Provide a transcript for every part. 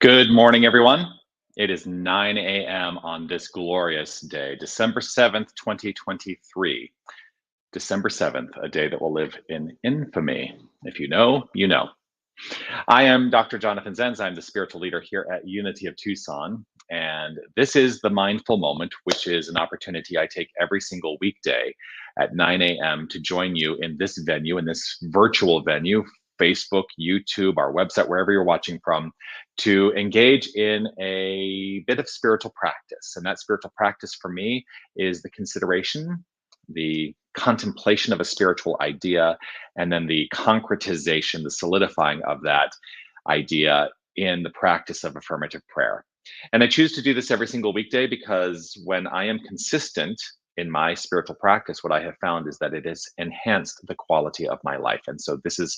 Good morning, everyone. It is 9 a.m. on this glorious day, December 7th, 2023. December 7th, a day that will live in infamy. If you know, you know. I am Dr. Jonathan Zenz. I'm the spiritual leader here at Unity of Tucson. And this is the Mindful Moment, which is an opportunity I take every single weekday at 9 a.m. to join you in this venue, in this virtual venue, Facebook, YouTube, our website, wherever you're watching from, to engage in a bit of spiritual practice. And that spiritual practice for me is the consideration, the contemplation of a spiritual idea, and then the concretization, the solidifying of that idea in the practice of affirmative prayer. And I choose to do this every single weekday because when I am consistent in my spiritual practice, what I have found is that it has enhanced the quality of my life. And so this is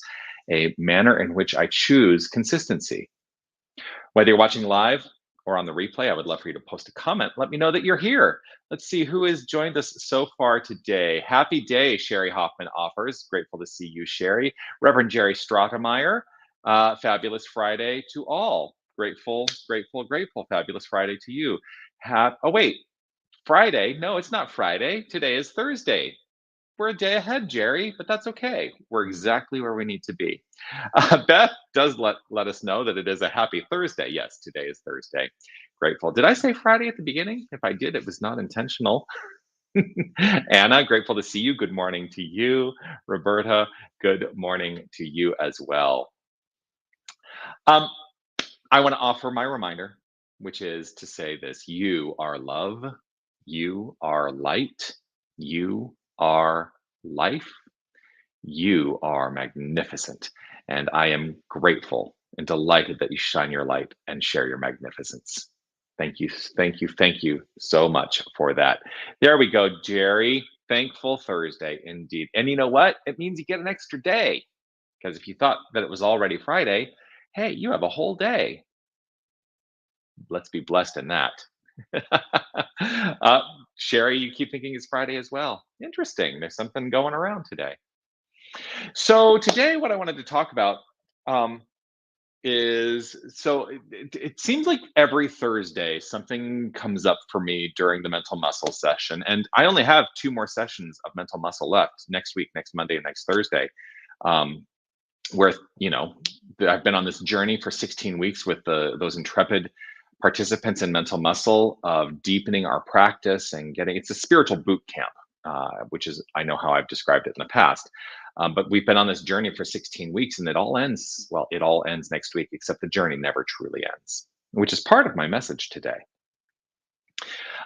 a manner in which I choose consistency. Whether you're watching live or on the replay, I would love for you to post a comment. Let me know that you're here. Let's see who has joined us so far today. Happy day, Sherry Hoffman offers. Grateful to see you, Sherry. Reverend Jerry Stratemeyer. Fabulous Friday to all. Grateful, grateful, grateful. Fabulous Friday to you. Oh, wait. Friday? No, it's not Friday. Today is Thursday. We're a day ahead, Jerry, but that's okay. We're exactly where we need to be. Beth does let us know that it is a happy Thursday. Yes, today is Thursday. Grateful. Did I say Friday at the beginning? If I did, it was not intentional. Anna, grateful to see you. Good morning to you. Roberta, good morning to you as well. I want to offer my reminder, which is to say this: you are love, you are light, you are life, you are magnificent. And I am grateful and delighted that you shine your light and share your magnificence. Thank you, thank you, thank you so much for that. There we go, Jerry. Thankful Thursday, indeed. And you know what? It means you get an extra day. Because if you thought that it was already Friday, hey, you have a whole day. Let's be blessed in that. uh, Sherry, you keep thinking it's Friday as well. Interesting. There's something going around today. So today, what I wanted to talk about um, is it seems like every Thursday something comes up for me during the mental muscle session, and I only have two more sessions of mental muscle left next week, next Monday, and next Thursday. Where I've been on this journey for 16 weeks with those intrepid participants in mental muscle of deepening our practice and it's a spiritual boot camp, which is, I know how I've described it in the past. But we've been on this journey for 16 weeks and it all ends next week, except the journey never truly ends, which is part of my message today.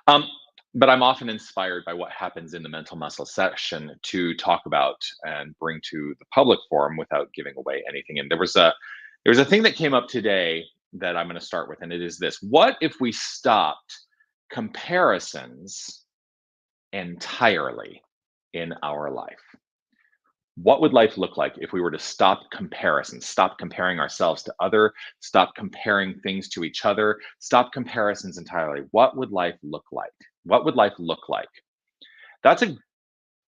But I'm often inspired by what happens in the mental muscle session to talk about and bring to the public forum without giving away anything. And there was a thing that came up today that I'm going to start with, and it is this: what if we stopped comparisons entirely in our life? What would life look like if we were to stop comparisons, stop comparing ourselves to stop comparing things to each other, stop comparisons entirely? What would life look like? What would life look like? That's a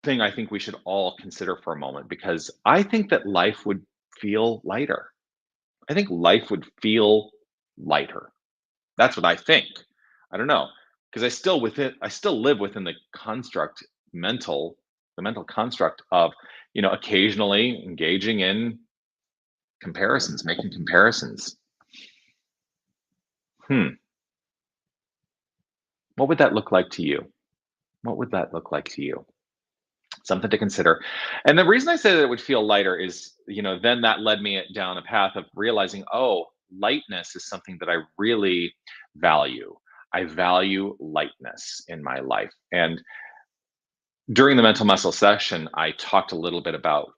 thing I think we should all consider for a moment, because I think that life would feel lighter. I think life would feel lighter. That's what I think. I don't know, because I still live within the mental construct of, occasionally engaging in comparisons, making comparisons. What would that look like to you? What would that look like to you? Something to consider. And the reason I say that it would feel lighter is, then that led me down a path of realizing, oh, lightness is something that I really value. I value lightness in my life. And during the mental muscle session, I talked a little bit about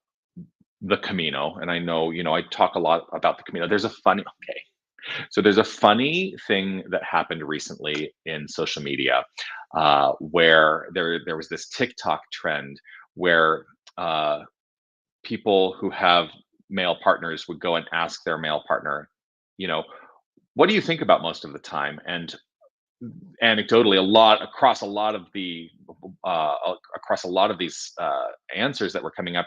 the Camino. And I know, I talk a lot about the Camino. There's a funny thing that happened recently in social media, where there was this TikTok trend where people who have male partners would go and ask their male partner, what do you think about most of the time? And anecdotally, across a lot of these answers that were coming up,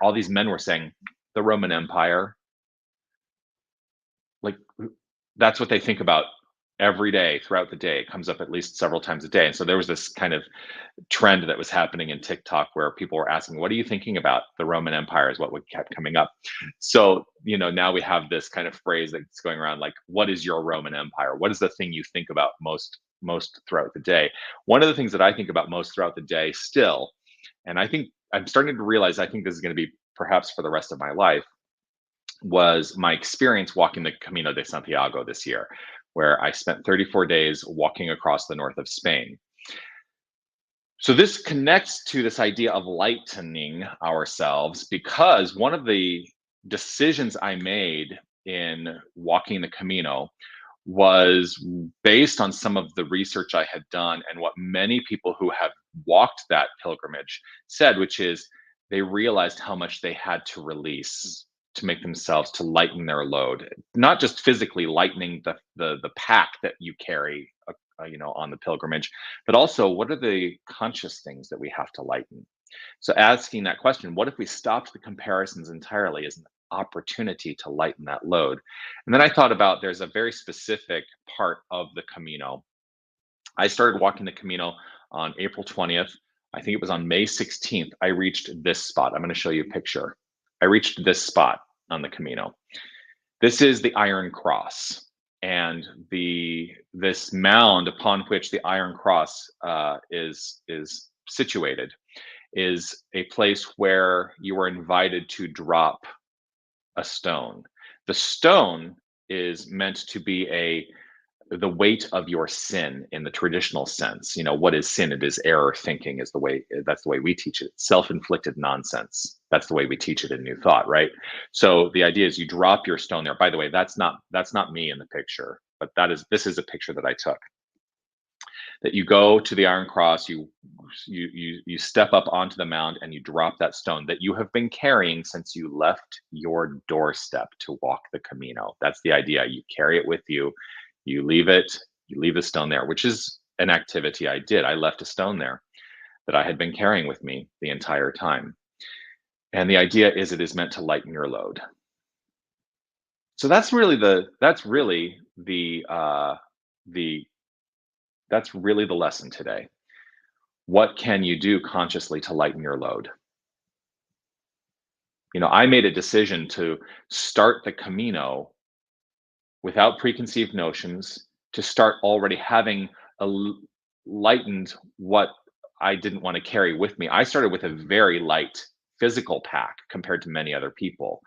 all these men were saying the Roman Empire. Like, that's what they think about every day throughout the day. It comes up at least several times a day. And so there was this kind of trend that was happening in TikTok where people were asking, "What are you thinking about the Roman Empire?" Is what would kept coming up. So, now we have this kind of phrase that's going around like, "What is your Roman Empire? What is the thing you think about most throughout the day?" One of the things that I think about most throughout the day still, and I think I'm starting to realize I think this is going to be perhaps for the rest of my life, was my experience walking the Camino de Santiago this year, where I spent 34 days walking across the north of Spain. So this connects to this idea of lightening ourselves because one of the decisions I made in walking the Camino was based on some of the research I had done and what many people who have walked that pilgrimage said, which is they realized how much they had to release to make themselves to lighten their load, not just physically lightening the pack that you carry, on the pilgrimage, but also what are the conscious things that we have to lighten. So asking that question, what if we stopped the comparisons entirely as an opportunity to lighten that load? And then I thought about there's a very specific part of the Camino. I started walking the Camino on April 20th. I think it was on May 16th. I reached this spot. I'm going to show you a picture. I reached this spot on the Camino. This is the Iron Cross, and this mound upon which the Iron Cross is situated is a place where you are invited to drop a stone. The stone is meant to be the weight of your sin in the traditional sense. What is sin? It is error thinking is that's the way we teach it. Self-inflicted nonsense. That's the way we teach it in New Thought, right? So the idea is you drop your stone there. By the way, that's not me in the picture, but this is a picture that I took. That you go to the Iron Cross, you step up onto the mound and you drop that stone that you have been carrying since you left your doorstep to walk the Camino. That's the idea. You carry it with you, you leave the stone there, which is an activity I did. I left a stone there that I had been carrying with me the entire time. And the idea is it is meant to lighten your load. So the that's really the lesson today. What can you do consciously to lighten your load? I made a decision to start the Camino without preconceived notions, to start already having lightened what I didn't want to carry with me. I started with a very light physical pack compared to many other people.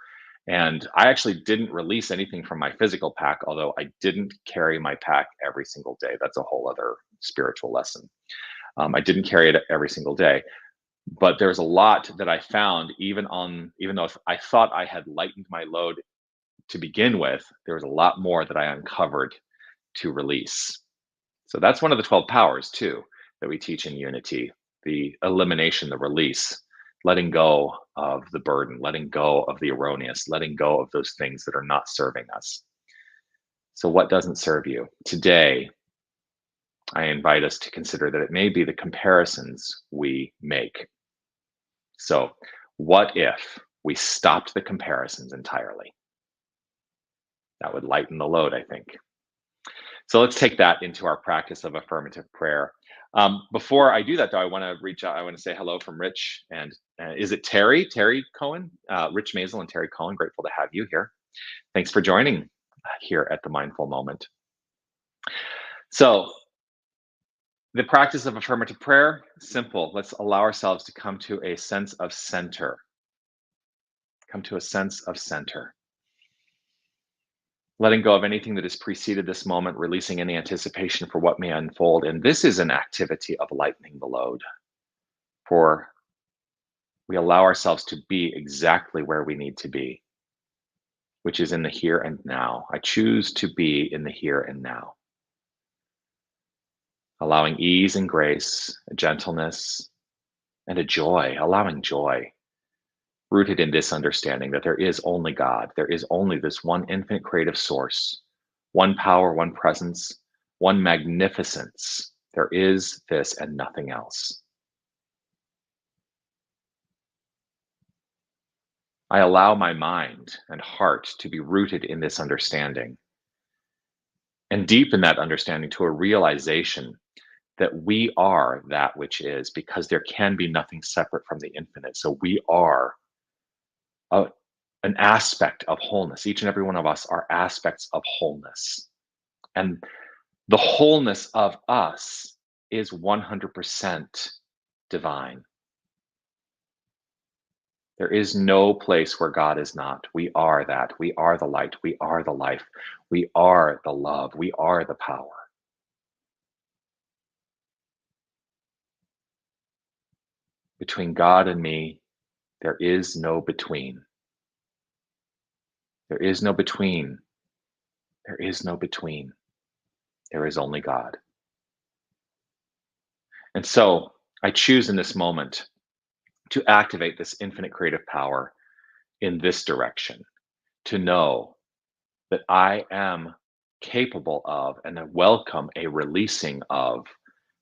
And I actually didn't release anything from my physical pack, although I didn't carry my pack every single day. That's a whole other spiritual lesson. I didn't carry it every single day, but there's a lot that I found, even though I thought I had lightened my load to begin with, there was a lot more that I uncovered to release. So that's one of the 12 powers too that we teach in unity: the elimination, the release, letting go of the burden, letting go of the erroneous, letting go of those things that are not serving us. So what doesn't serve you? Today, I invite us to consider that it may be the comparisons we make. So what if we stopped the comparisons entirely? That would lighten the load, I think. So let's take that into our practice of affirmative prayer. Before I do that, though, I want to reach out. I want to say hello from Rich and is it Terry? Terry Cohen, Rich Mazel and Terry Cohen. Grateful to have you here. Thanks for joining here at the Mindful Moment. So the practice of affirmative prayer, simple. Let's allow ourselves to come to a sense of center. Come to a sense of center. Letting go of anything that has preceded this moment, releasing any anticipation for what may unfold. And this is an activity of lightening the load, for we allow ourselves to be exactly where we need to be, which is in the here and now. I choose to be in the here and now, allowing ease and grace, a gentleness, and a joy, allowing joy, rooted in this understanding that there is only God. There is only this one infinite creative source, one power, one presence, one magnificence. There is this and nothing else. I allow my mind and heart to be rooted in this understanding. and deepen that understanding to a realization that we are that which is, because there can be nothing separate from the infinite. So we are a, an aspect of wholeness. Each and every one of us are aspects of wholeness. And the wholeness of us is 100% divine. There is no place where God is not. We are that. We are the light. We are the life. We are the love. We are the power. Between God and me, there is no between. There is no between. There is no between. There is only God. And so I choose in this moment to activate this infinite creative power in this direction, to know that I am capable of and I welcome a releasing of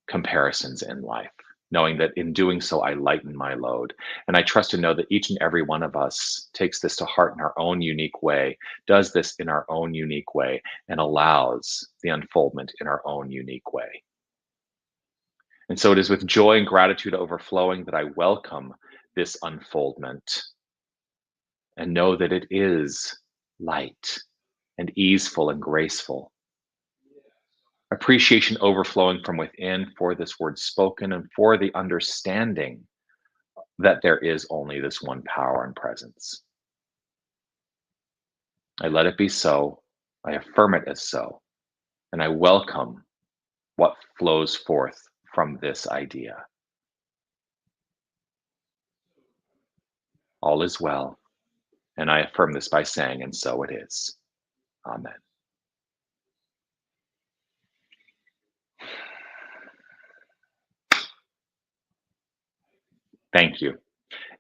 comparisons in life, knowing that in doing so, I lighten my load. And I trust to know that each and every one of us takes this to heart in our own unique way, does this in our own unique way, and allows the unfoldment in our own unique way. And so it is with joy and gratitude overflowing that I welcome this unfoldment and know that it is light and easeful and graceful. Appreciation overflowing from within for this word spoken and for the understanding that there is only this one power and presence. I let it be so. I affirm it as so. And I welcome what flows forth from this idea. All is well. And I affirm this by saying, and so it is. Amen. Thank you.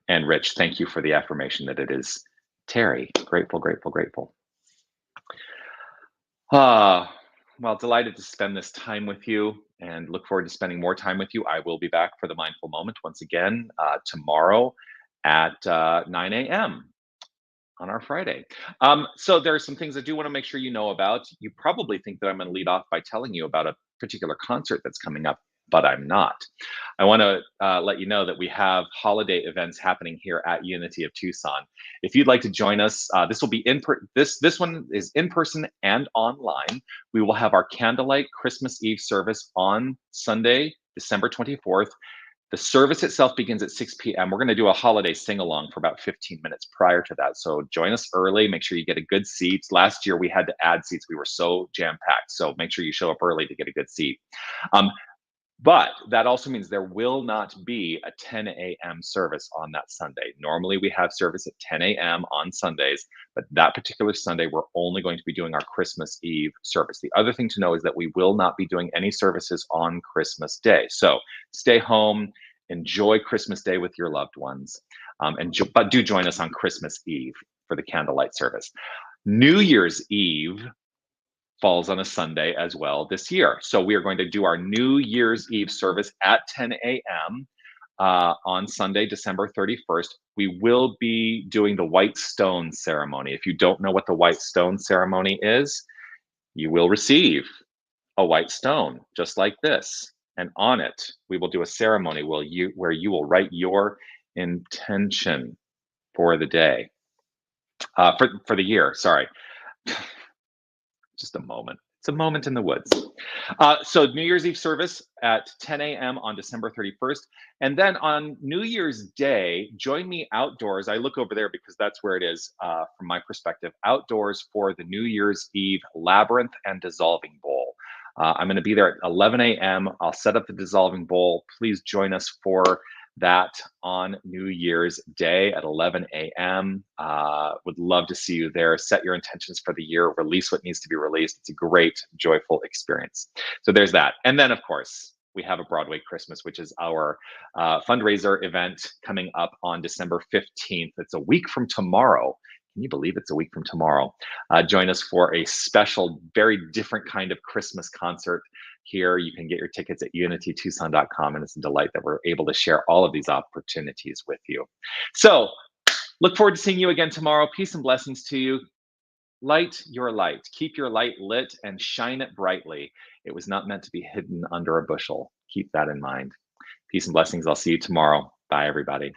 And Rich, thank you for the affirmation that it is Terry. Grateful, grateful, grateful. Ah, well, delighted to spend this time with you and look forward to spending more time with you. I will be back for the mindful moment once again tomorrow at 9 a.m. on our Friday. So there are some things I do want to make sure you know about. You probably think that I'm going to lead off by telling you about a particular concert that's coming up, but I'm not. I want to let you know that we have holiday events happening here at Unity of Tucson. If you'd like to join us, this will be this one is in person and online. We will have our candlelight Christmas Eve service on Sunday, December 24th. The service itself begins at 6 p.m. We're going to do a holiday sing along for about 15 minutes prior to that. So join us early. Make sure you get a good seat. Last year we had to add seats. We were so jam packed. So make sure you show up early to get a good seat. But that also means there will not be a 10 a.m. service on that Sunday. Normally we have service at 10 a.m. on Sundays, but that particular Sunday, we're only going to be doing our Christmas Eve service. The other thing to know is that we will not be doing any services on Christmas Day. So stay home, enjoy Christmas Day with your loved ones, but do join us on Christmas Eve for the candlelight service. New Year's Eve falls on a Sunday as well this year. So we are going to do our New Year's Eve service at 10 a.m. On Sunday, December 31st. We will be doing the white stone ceremony. If you don't know what the white stone ceremony is, you will receive a white stone just like this. And on it, we will do a ceremony where you will write your intention for the day, for the year, sorry. Just a moment. It's a moment in the woods. So New Year's Eve service at 10 a.m. on December 31st. And then on New Year's Day, join me outdoors. I look over there because that's where it is from my perspective, outdoors for the New Year's Eve Labyrinth and Dissolving Bowl. I'm going to be there at 11 a.m. I'll set up the Dissolving Bowl. Please join us for that on New Year's Day at 11 a.m. Would love to see you there. Set your intentions for the year, release what needs to be released. It's a great, joyful experience. So there's that. And then, of course, we have a Broadway Christmas, which is our fundraiser event coming up on December 15th. It's a week from tomorrow. Can you believe it's a week from tomorrow? Join us for a special, very different kind of Christmas concert here. You can get your tickets at unitytucson.com, and it's a delight that we're able to share all of these opportunities with you. So look forward to seeing you again tomorrow. Peace and blessings to you. Light your light. Keep your light lit and shine it brightly. It was not meant to be hidden under a bushel. Keep that in mind. Peace and blessings. I'll see you tomorrow. Bye, everybody.